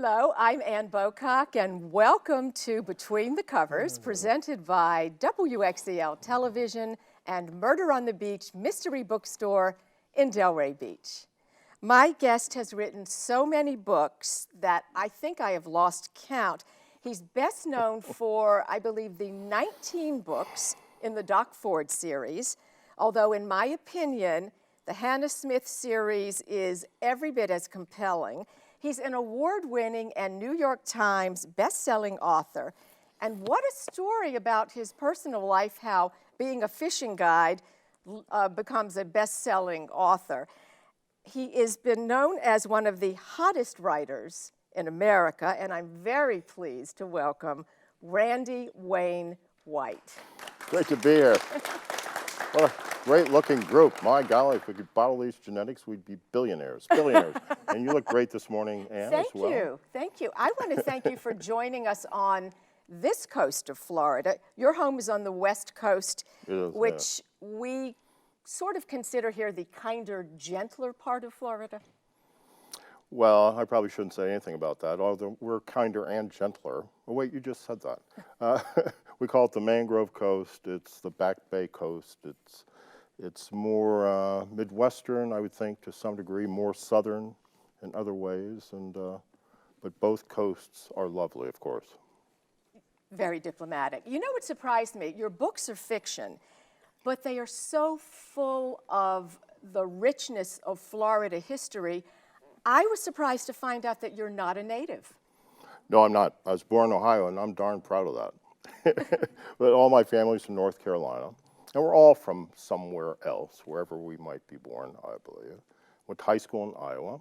Hello, I'm Ann Bocock, and welcome to Between the Covers, presented by WXEL Television and Murder on the Beach Mystery Bookstore in Delray Beach. My guest has written so many books that I think I have lost count. He's best known for, I believe, the 19 books in the Doc Ford series, although in my opinion, the Hannah Smith series is every bit as compelling. He's an award-winning and New York Times best-selling author. And what a story about his personal life, how being a fishing guide becomes a best-selling author. He has been known as one of the hottest writers in America, and I'm very pleased to welcome Randy Wayne White. Great to be here. What a great-looking group. My golly, if we could bottle these genetics, we'd be billionaires. And you look great this morning, Ann, as well. Thank you. Thank you. I want to thank you for joining us on this coast of Florida. Your home is on the West Coast, which we sort of consider here the kinder, gentler part of Florida. Well, I probably shouldn't say anything about that, although we're kinder and gentler. Oh, wait, you just said that. We call it the Mangrove Coast. It's the Back Bay Coast. It's more Midwestern, I would think, to some degree, more southern in other ways, but both coasts are lovely, of course. Very diplomatic. You know what surprised me? Your books are fiction, but they are so full of the richness of Florida history. I was surprised to find out that you're not a native. No, I'm not. I was born in Ohio, and I'm darn proud of that. But all my family's from North Carolina, and we're all from somewhere else, wherever we might be born, I believe. Went to high school in Iowa,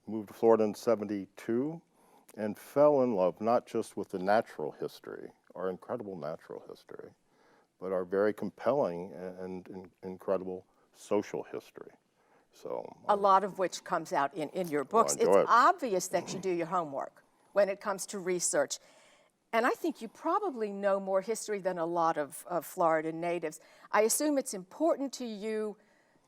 moved to Florida in '72, and fell in love not just with the natural history, our incredible natural history, but our very compelling and incredible social history. So a lot of which comes out in your books. It's obvious that you do your homework when it comes to research. And I think you probably know more history than a lot of Florida natives. I assume it's important to you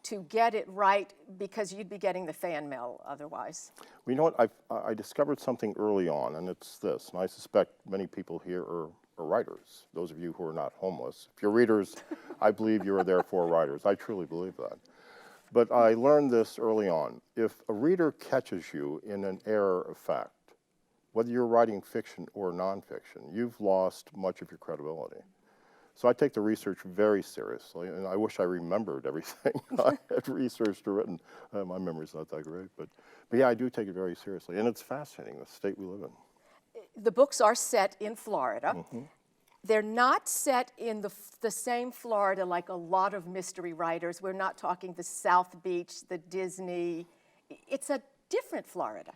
to get it right because you'd be getting the fan mail otherwise. Well, you know what? I discovered something early on, and it's this. And I suspect many people here are writers, those of you who are not homeless. If you're readers, I believe you are therefore writers. I truly believe that. But I learned this early on. If a reader catches you in an error of fact, whether you're writing fiction or nonfiction, you've lost much of your credibility. So I take the research very seriously, and I wish I remembered everything I had researched or written. My memory's not that great, but yeah, I do take it very seriously, and it's fascinating, the state we live in. The books are set in Florida. Mm-hmm. They're not set in the same Florida like a lot of mystery writers. We're not talking the South Beach, the Disney. It's a different Florida.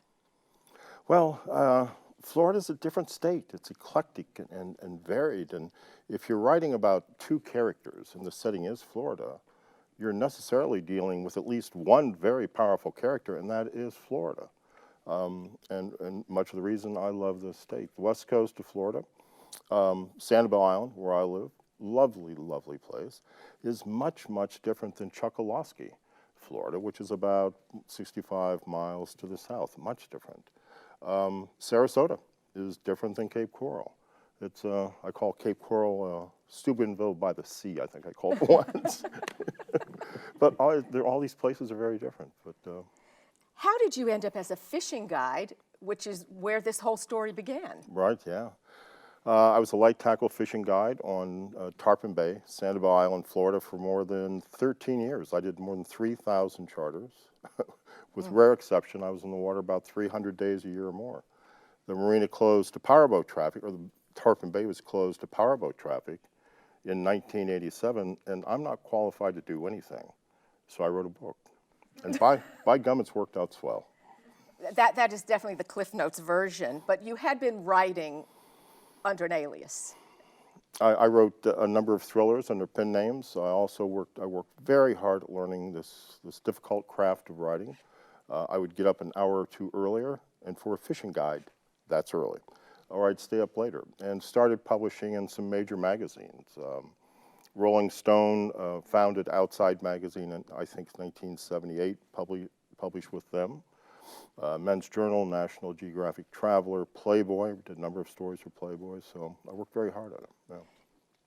Well, Florida's a different state. It's eclectic and varied. And if you're writing about two characters and the setting is Florida, you're necessarily dealing with at least one very powerful character, and that is Florida. And much of the reason I love this state. The west coast of Florida, Sanibel Island, where I live, lovely, lovely place, is much, much different than Chokoloskee, Florida, which is about 65 miles to the south, much different. Sarasota is different than Cape Coral. It's, I call Cape Coral Steubenville by the sea, I think I called it once. But all these places are very different. But how did you end up as a fishing guide, which is where this whole story began? Right, yeah. I was a light tackle fishing guide on Tarpon Bay, Sanibel Island, Florida for more than 13 years. I did more than 3,000 charters. With rare exception, I was in the water about 300 days a year or more. The marina closed to powerboat traffic, or the Tarpon Bay was closed to powerboat traffic in 1987, and I'm not qualified to do anything. So I wrote a book. And by gum, it's worked out swell. That is definitely the Cliff Notes version, but you had been writing under an alias. I wrote a number of thrillers under pen names. I worked very hard at learning this difficult craft of writing. I would get up an hour or two earlier, and for a fishing guide, that's early. Or I'd stay up later, and started publishing in some major magazines. Rolling Stone founded Outside Magazine in, I think, 1978, published with them. Men's Journal, National Geographic Traveler, Playboy. Did a number of stories for Playboy, so I worked very hard at it. Yeah.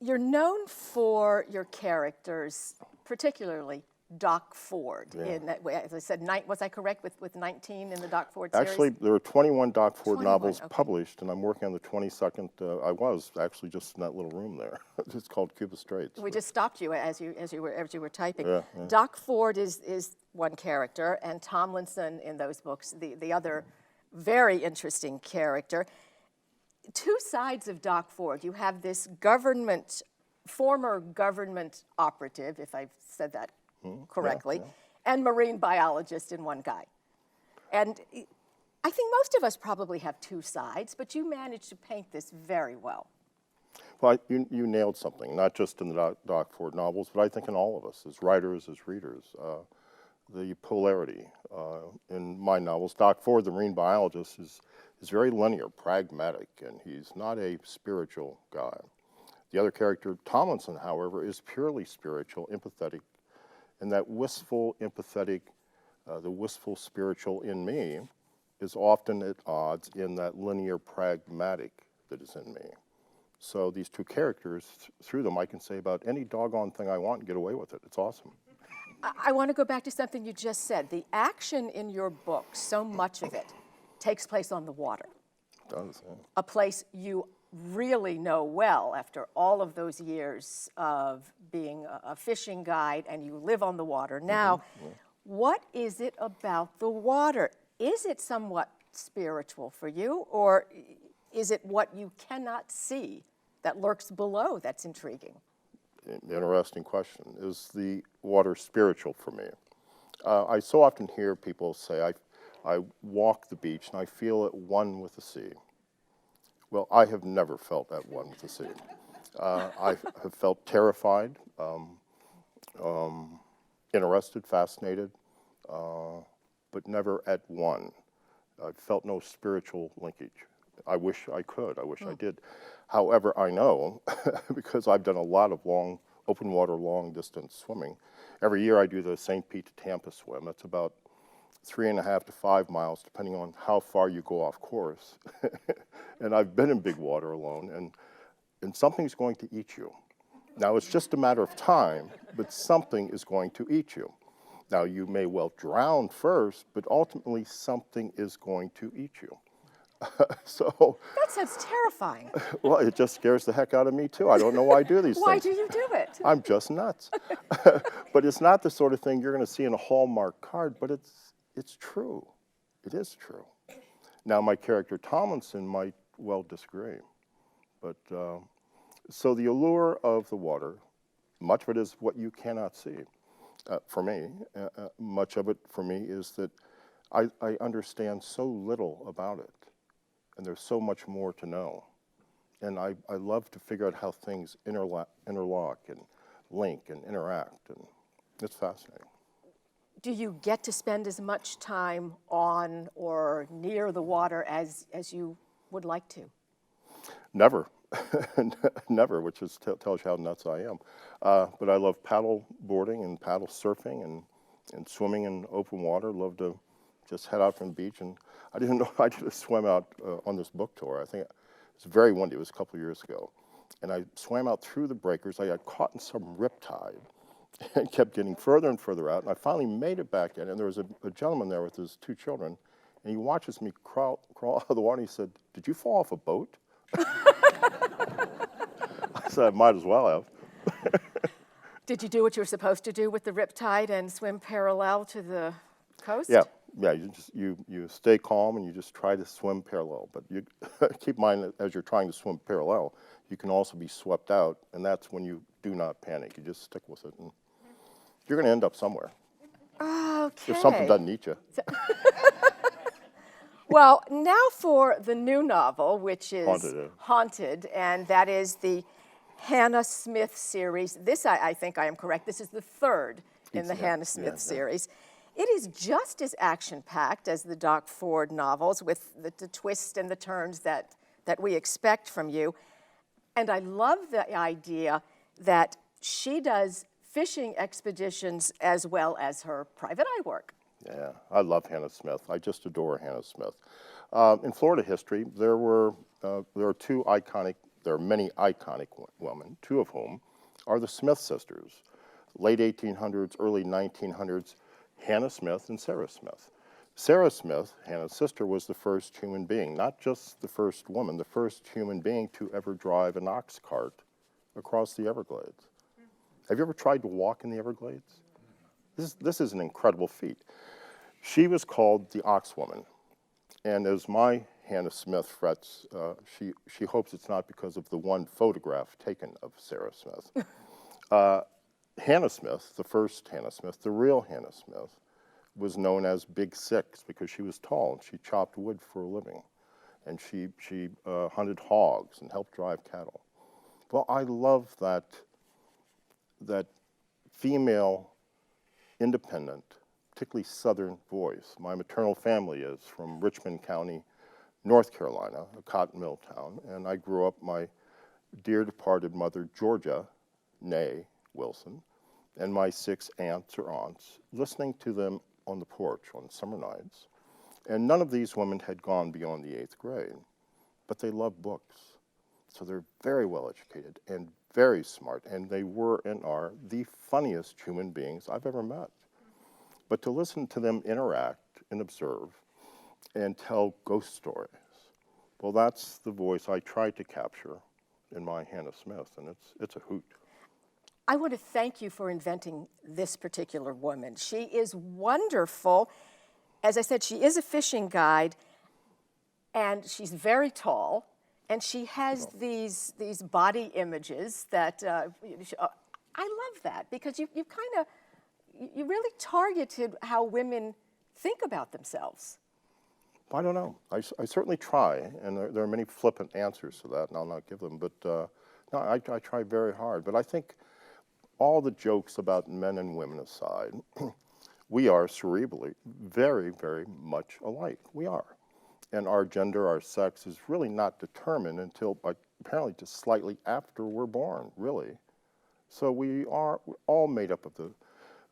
You're known for your characters, particularly Doc Ford. Yeah. In that, as I said, was I correct with 19 in the Doc Ford series? Actually, there were 21 Doc Ford 21, novels okay. published, and I'm working on the 22nd. I was actually just in that little room there. It's called Cuba Straits. We just stopped you as you were typing. Yeah, yeah. Doc Ford is one character, and Tomlinson in those books, the other very interesting character. Two sides of Doc Ford. You have this former government operative, if I've said that correctly, yeah. and marine biologist in one guy. And I think most of us probably have two sides, but you managed to paint this very well. Well, you nailed something, not just in the Doc Ford novels, but I think in all of us, as writers, as readers. The polarity in my novels. Doc Ford, the marine biologist, is very linear, pragmatic, and he's not a spiritual guy. The other character, Tomlinson, however, is purely spiritual, empathetic, and that wistful, empathetic, the wistful spiritual in me is often at odds in that linear pragmatic that is in me. So these two characters, through them, I can say about any doggone thing I want and get away with it. It's awesome. I want to go back to something you just said. The action in your book, so much of it, takes place on the water. It does, yeah. A place you really know well after all of those years of being a fishing guide, and you live on the water now. What is it about the water? Is it somewhat spiritual for you, or is it what you cannot see that lurks below that's intriguing? Interesting question. Is the water spiritual for me? I so often hear people say, I walk the beach and I feel at one with the sea. Well, I have never felt at one with the sea. I have felt terrified, interested, fascinated, but never at one. I've felt no spiritual linkage. I wish I could. I wish I did. However, I know, because I've done a lot of open water, long distance swimming. Every year I do the St. Pete to Tampa swim. That's about 3.5 to 5 miles, depending on how far you go off course. And I've been in big water alone, and something's going to eat you. Now, it's just a matter of time, but something is going to eat you. Now, you may well drown first, but ultimately something is going to eat you. So That sounds terrifying. well, it just scares the heck out of me too. I don't know why I do these Why things. do you do it? I'm just nuts. But it's not the sort of thing you're going to see in a Hallmark card, but it's true. It is true. Now, my character Tomlinson might well disagree, but so the allure of the water, much of it is what you cannot see. For me, much of it for me is that I understand so little about it. And there's so much more to know. And I love to figure out how things interlock and link and interact, and it's fascinating. Do you get to spend as much time on or near the water as you would like to? Never, never, which tells you how nuts I am. But I love paddle boarding and paddle surfing and swimming in open water. Love to just head out from the beach, and I didn't know I did a swim out on this book tour. I think it's very windy. It was a couple of years ago, and I swam out through the breakers. I got caught in some riptide and kept getting further and further out, and I finally made it back in. And there was a gentleman there with his 2 children, and he watches me crawl out of the water. And he said, "Did you fall off a boat?" I said, "I might as well have." Did you do what you were supposed to do with the riptide and swim parallel to the coast? Yeah. Yeah, you stay calm and you just try to swim parallel. But you keep in mind that as you're trying to swim parallel, you can also be swept out, and that's when you do not panic. You just stick with it, and you're going to end up somewhere. Okay. If something doesn't eat you. Well, now for the new novel, which is Haunted, and that is the Hannah Smith series. This, I think I am correct, this is the third in the Hannah Smith series. It is just as action-packed as the Doc Ford novels, with the twists and the turns that we expect from you. And I love the idea that she does fishing expeditions as well as her private eye work. Yeah, I love Hannah Smith. I just adore Hannah Smith. In Florida history, there are many iconic women, two of whom are the Smith sisters, late 1800s, early 1900s, Hannah Smith and Sarah Smith. Sarah Smith, Hannah's sister, was the first human being, not just the first woman, the first human being to ever drive an ox cart across the Everglades. Have you ever tried to walk in the Everglades? This is an incredible feat. She was called the Ox Woman, and as my Hannah Smith frets, she hopes it's not because of the one photograph taken of Sarah Smith. Hannah Smith, the first Hannah Smith, the real Hannah Smith, was known as Big Six because she was tall and she chopped wood for a living, and she hunted hogs and helped drive cattle. Well, I love that female, independent, particularly Southern voice. My maternal family is from Richmond County, North Carolina, a cotton mill town, and I grew up, my dear departed mother, Georgia, née Wilson, and my 6 aunts or aunts, listening to them on the porch on summer nights. And none of these women had gone beyond the 8th grade, but they loved books. So they're very well educated and very smart, and they were and are the funniest human beings I've ever met. But to listen to them interact and observe and tell ghost stories, well, that's the voice I tried to capture in my Hannah Smith, and it's a hoot. I want to thank you for inventing this particular woman. She is wonderful. As I said, she is a fishing guide, and she's very tall, and she has these body images that I love that because you really targeted how women think about themselves. I don't know. I certainly try, and there are many flippant answers to that, and I'll not give them. But no, I try very hard. But I think all the jokes about men and women aside, we are cerebrally very, very much alike. We are. And our gender, our sex is really not determined until apparently just slightly after we're born, really. So we're all made up of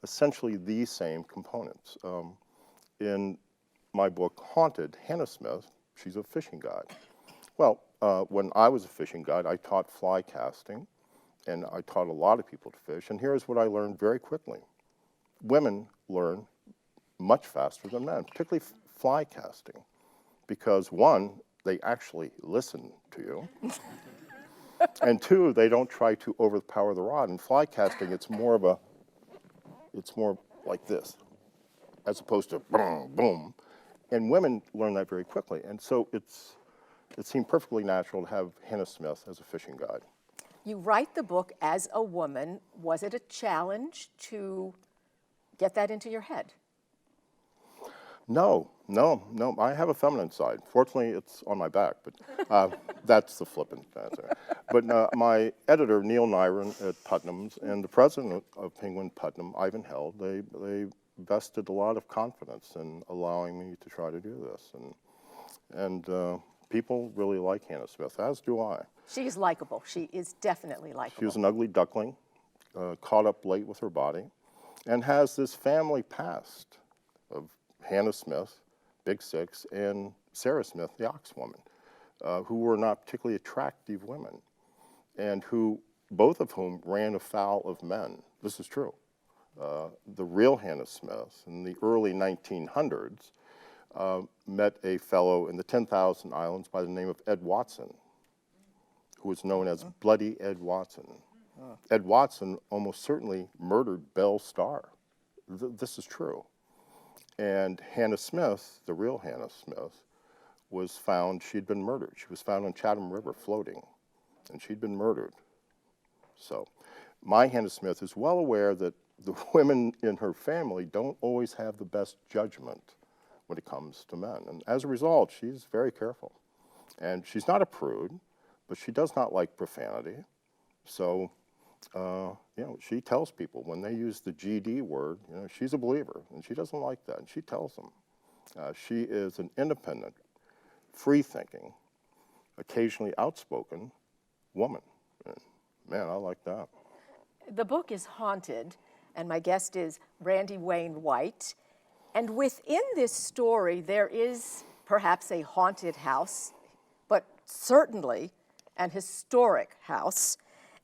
essentially the same components. In my book, Haunted, Hannah Smith, she's a fishing guide. Well, when I was a fishing guide, I taught fly casting, and I taught a lot of people to fish, and here's what I learned very quickly. Women learn much faster than men, particularly fly casting, because one, they actually listen to you, and two, they don't try to overpower the rod. In fly casting, it's more like this, as opposed to boom, boom. And women learn that very quickly. And so it seemed perfectly natural to have Hannah Smith as a fishing guide. You write the book as a woman. Was it a challenge to get that into your head? No. I have a feminine side. Fortunately, it's on my back, but that's the flippant answer. But my editor, Neil Nyron at Putnam's, and the president of Penguin Putnam, Ivan Held, they vested a lot of confidence in allowing me to try to do this. And people really like Hannah Smith, as do I. She is likable. She is definitely likable. She was an ugly duckling, caught up late with her body, and has this family past of Hannah Smith, Big Six, and Sarah Smith, the Ox Woman, who were not particularly attractive women, and both of whom ran afoul of men. This is true. The real Hannah Smith in the early 1900s met a fellow in the 10,000 Islands by the name of Ed Watson, who was known as Bloody Ed Watson. Ed Watson almost certainly murdered Belle Starr. This is true. And Hannah Smith, the real Hannah Smith, was found, she'd been murdered. She was found on Chatham River floating, and she'd been murdered. So my Hannah Smith is well aware that the women in her family don't always have the best judgment when it comes to men. And as a result, she's very careful. And she's not a prude, but she does not like profanity. So, she tells people when they use the GD word, she's a believer, and she doesn't like that, and she tells them. She is an independent, free-thinking, occasionally outspoken woman. And, man, I like that. The book is Haunted, and my guest is Randy Wayne White. And within this story, there is perhaps a haunted house, but certainly an historic house.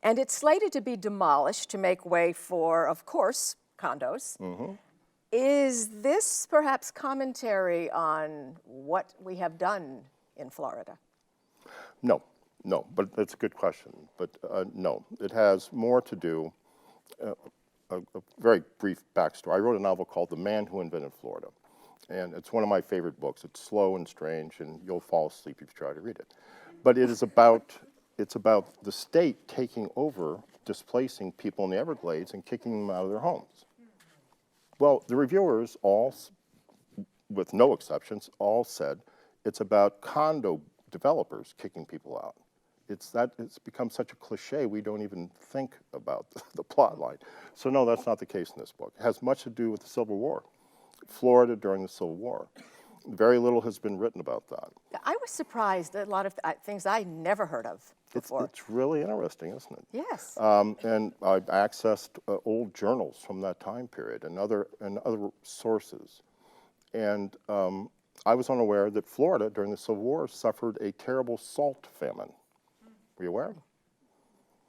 And it's slated to be demolished to make way for, of course, condos. Is this perhaps commentary on what we have done in Florida? No, no, but it's a good question. But no, it has more to do, a very brief backstory. I wrote a novel called The Man Who Invented Florida. And it's one of my favorite books. It's slow and strange, and you'll fall asleep if you try to read it. But it's about the state taking over, displacing people in the Everglades and kicking them out of their homes. Well, the reviewers all, with no exceptions, all said it's about condo developers kicking people out. It's become such a cliche we don't even think about the plot line. So no, that's not the case in this book. It has much to do with the Civil War, Florida during the Civil War. Very little has been written about that. I was surprised at a lot of things I never heard of before. It's really interesting, isn't it? Yes. And I accessed old journals from that time period and other sources. And I was unaware that Florida during the Civil War suffered a terrible salt famine. Were you aware?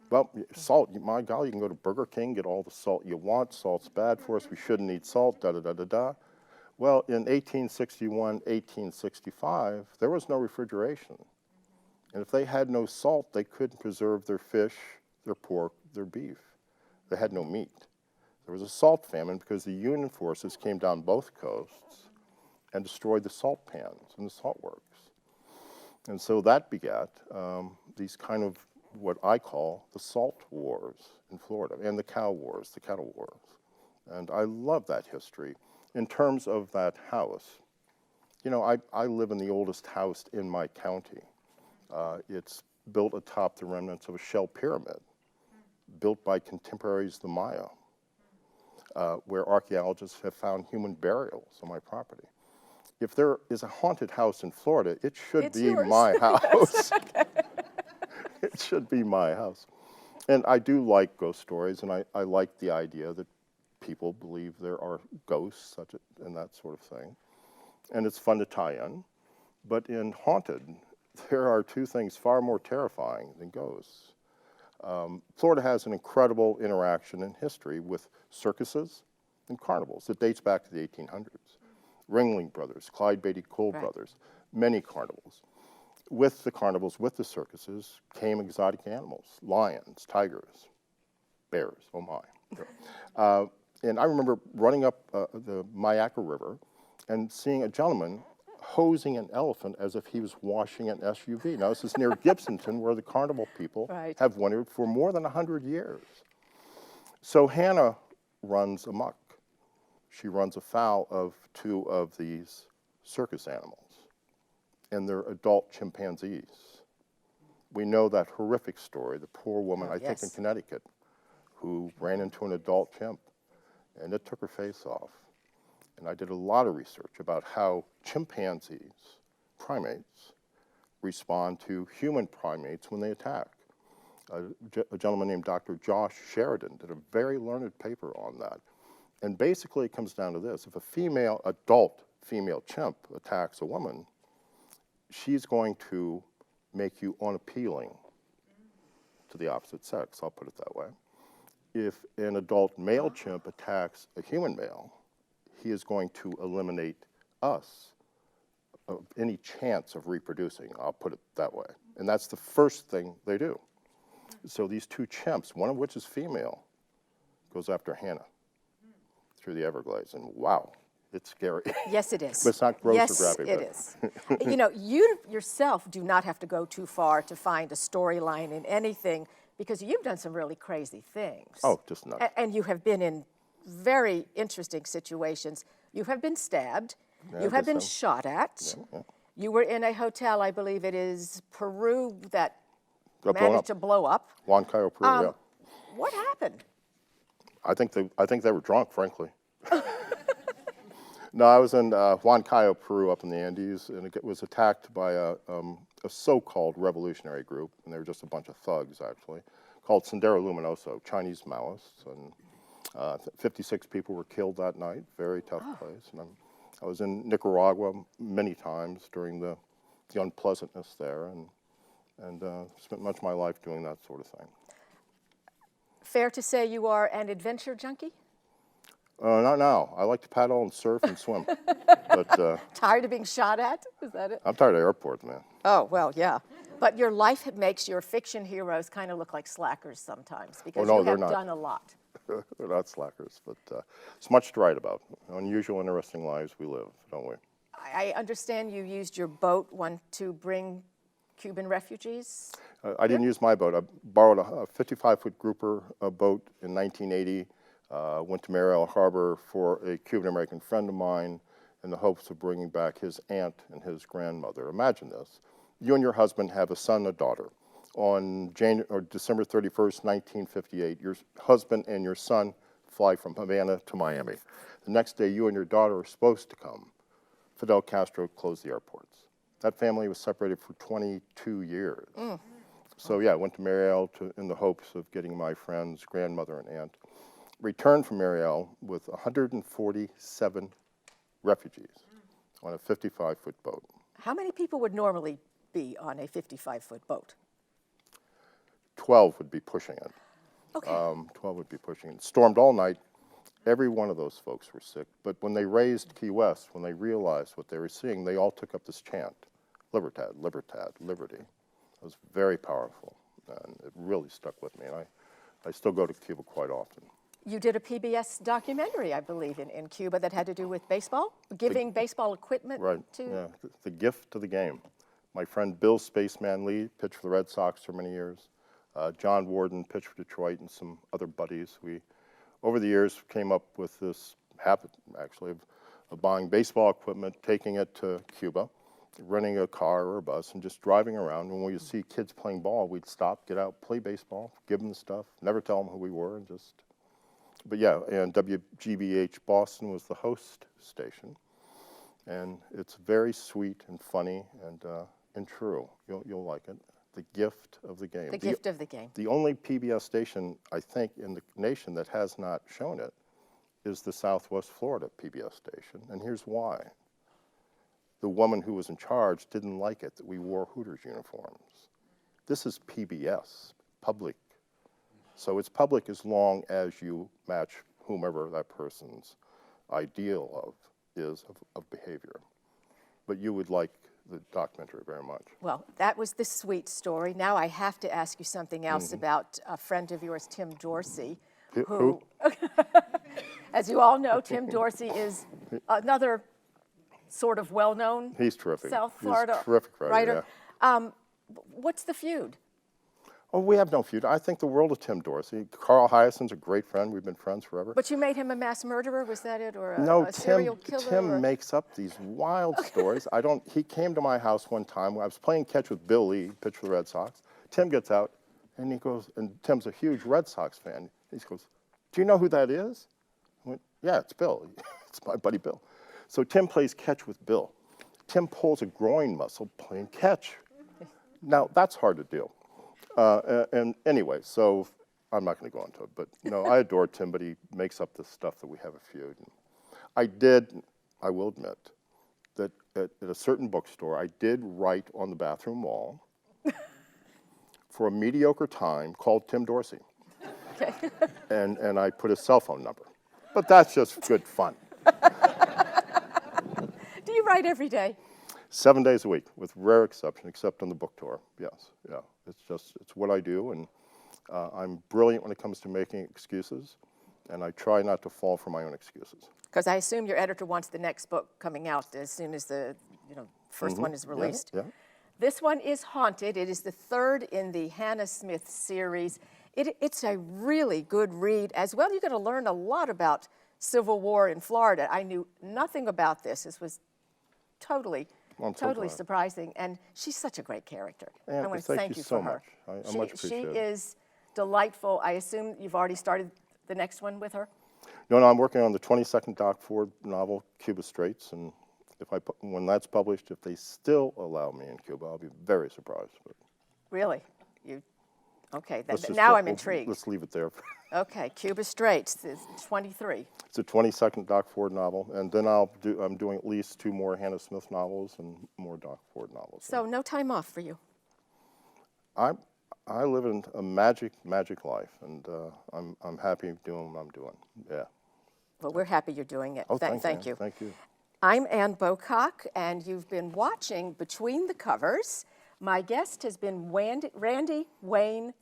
Well, salt, my golly, you can go to Burger King, get all the salt you want. Salt's bad for us. We shouldn't eat salt, da-da-da-da-da. Well, in 1861, 1865, there was no refrigeration. And if they had no salt, they couldn't preserve their fish, their pork, their beef. They had no meat. There was a salt famine because the Union forces came down both coasts and destroyed the salt pans and the salt works. And so that begat these kind of what I call the salt wars in Florida and the cow wars, the cattle wars. And I love that history. In terms of that house, you know, I live in the oldest house in my county. It's built atop the remnants of a shell pyramid, built by contemporaries of the Maya, where archaeologists have found human burials on my property. If there is a haunted house in Florida, it should be yours. my house. It should be my house. And I do like ghost stories, and I like the idea that people believe there are ghosts and that sort of thing. And it's fun to tie in. But in haunted, there are two things far more terrifying than ghosts. Florida has an incredible interaction in history with circuses and carnivals. It dates back to the 1800s. Ringling Brothers, Clyde Beatty Cole brothers, many carnivals. With the carnivals, with the circuses, came exotic animals, lions, tigers, bears, oh my. And I remember running up the Mayaca River and seeing a gentleman hosing an elephant as if he was washing an SUV. Now, this is near Gibsonton, where the carnival people have wintered for more than 100 years. So Hannah runs amok. She runs afoul of two of these circus animals, and they're adult chimpanzees. We know that horrific story, the poor woman, I think in Connecticut, who ran into an adult chimp, and it took her face off. And I did a lot of research about how chimpanzees, primates, respond to human primates when they attack. A gentleman named Dr. Josh Sheridan did a very learned paper on that. And basically it comes down to this. If a adult female chimp attacks a woman, she's going to make you unappealing to the opposite sex, I'll put it that way. If an adult male chimp attacks a human male, he is going to eliminate us of any chance of reproducing, I'll put it that way. And that's the first thing they do. So these two chimps, one of which is female, goes after Hannah through the Everglades, and wow, it's scary. Yes, it is. But it's not gross yes, or graphic. It is. You know, you yourself do not have to go too far to find a storyline in anything, because you've done some really crazy things. Oh, just nuts. And you have been in very interesting situations. You have been stabbed. Yeah, you have been shot at. Yeah. You were in a hotel, I believe it is Peru, that managed to blow up. Huancayo, Peru, yeah. What happened? I think they were drunk, frankly. No, I was in Huancayo, Peru, up in the Andes, and it was attacked by a so-called revolutionary group, and they were just a bunch of thugs, actually, called Sendero Luminoso, Chinese Maoists, and 56 people were killed that night. Very tough place. And I was in Nicaragua many times during the unpleasantness there, and spent much of my life doing that sort of thing. Fair to say you are an adventure junkie? Not now. I like to paddle and surf and swim. But Tired of being shot at? Is that it? I'm tired of airports, man. Oh, well, yeah. But your life makes your fiction heroes kind of look like slackers sometimes because no, you they're have not. done a lot. They're not slackers, but it's much to write about. Unusual, interesting lives we live, don't we? I understand you used your boat to bring Cuban refugees? I didn't use my boat. I borrowed a 55-foot grouper boat in 1980, went to Mariel Harbor for a Cuban-American friend of mine in the hopes of bringing back his aunt and his grandmother. Imagine this. You and your husband have a son and a daughter. On December 31st, 1958, your husband and your son fly from Havana to Miami. The next day, you and your daughter are supposed to come. Fidel Castro closed the airports. That family was separated for 22 years. So yeah, I went to Mariel in the hopes of getting my friend's grandmother and aunt. Returned from Mariel with 147 refugees on a 55-foot boat. How many people would normally be on a 55-foot boat? 12 would be pushing it. Okay. 12 would be pushing it. Stormed all night. Every one of those folks were sick. But when they raised Key West, when they realized what they were seeing, they all took up this chant, Libertad, Libertad, Liberty. It was very powerful, and it really stuck with me. And I still go to Cuba quite often. You did a PBS documentary, I believe, in Cuba that had to do with baseball, giving baseball equipment to... Yeah, the gift to the game. My friend Bill Spaceman Lee pitched for the Red Sox for many years. John Warden pitched for Detroit and some other buddies. We, over the years, came up with this habit, actually, of buying baseball equipment, taking it to Cuba, renting a car or a bus, and just driving around. When we see kids playing ball, we'd stop, get out, play baseball, give them the stuff, never tell them who we were, and just... But yeah, and WGBH Boston was the host station, and it's very sweet and funny and true. You'll like it. The gift of the game. The gift of the game. The only PBS station, I think, in the nation that has not shown it is the Southwest Florida PBS station, and here's why. The woman who was in charge didn't like it that we wore Hooters uniforms. This is PBS, public. So it's public as long as you match whomever that person's ideal of behavior. But you would like the documentary very much. Well, that was the sweet story. Now I have to ask you something else about a friend of yours, Tim Dorsey, who as you all know, Tim Dorsey is another sort of well-known He's terrific. South Florida He's a terrific writer. Yeah. What's the feud? Oh, we have no feud. I think the world of Tim Dorsey. Carl Hyacint's a great friend. We've been friends forever. But you made him a mass murderer, was that it? Or No, a serial killer? Tim makes up these wild stories. He came to my house one time when I was playing catch with Bill Lee, pitched for the Red Sox. Tim gets out, and he goes, and Tim's a huge Red Sox fan. He goes, "Do you know who that is?" I went, "Yeah, it's Bill. It's my buddy Bill." So Tim plays catch with Bill. Tim pulls a groin muscle playing catch. Now, that's hard to do. And anyway, so I'm not going to go into it, but I adore Tim, but he makes up this stuff that we have a feud. And I will admit, that at a certain bookstore, I did write on the bathroom wall for a mediocre time called Tim Dorsey. Okay. And I put his cell phone number. But that's just good fun. Do you write every day? 7 days a week, with rare exception, except on the book tour. Yes, yeah. It's what I do, and I'm brilliant when it comes to making excuses, and I try not to fall for my own excuses. Because I assume your editor wants the next book coming out as soon as the first one is released. Yeah. This one is Haunted. It is the third in the Hannah Smith series. It's a really good read. As well, you're going to learn a lot about Civil War in Florida. I knew nothing about this. This was totally surprising, and she's such a great character. And I want to thank you for her. I much appreciate it. She is delightful. I assume you've already started the next one with her? No, I'm working on the 22nd Doc Ford novel, Cuba Straits, and when that's published, if they still allow me in Cuba, I'll be very surprised. But. Really? Okay, Let's just now go- I'm we'll- intrigued. Let's leave it there. Okay, Cuba Straits is 23. It's a 22nd Doc Ford novel, and then I'm doing at least 2 more Hannah Smith novels and more Doc Ford novels. So no time off for you. I live in a magic life, and I'm happy doing what I'm doing. Yeah. Well, we're happy you're doing it. Oh, Thank Ann. you. Thank you. I'm Ann Bocock, and you've been watching Between the Covers. My guest has been Randy Wayne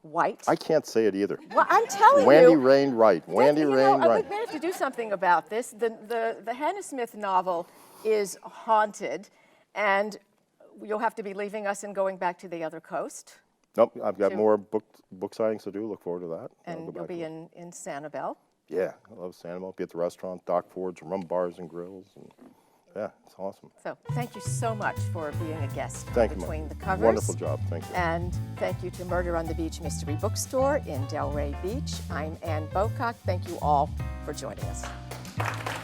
White. I can't say it either. Well, I'm telling Wandy you. Rain Wright. Wandy You Rain know, Wright. we may have to do something about this. The Hannah Smith novel is haunted, and you'll have to be leaving us and going back to the other coast. Nope, I've got to- more book signings to do. Look forward to that. I'll And go you'll back be to- in Sanibel. Yeah, I love San Diego. Be at the restaurant, Doc Ford's, Rum Bars and Grills. And yeah, it's awesome. So thank you so much for being a guest Thank you, Between Mike. the Covers. Wonderful job. Thank you. And thank you to Murder on the Beach Mystery Bookstore in Delray Beach. I'm Ann Bocock. Thank you all for joining us.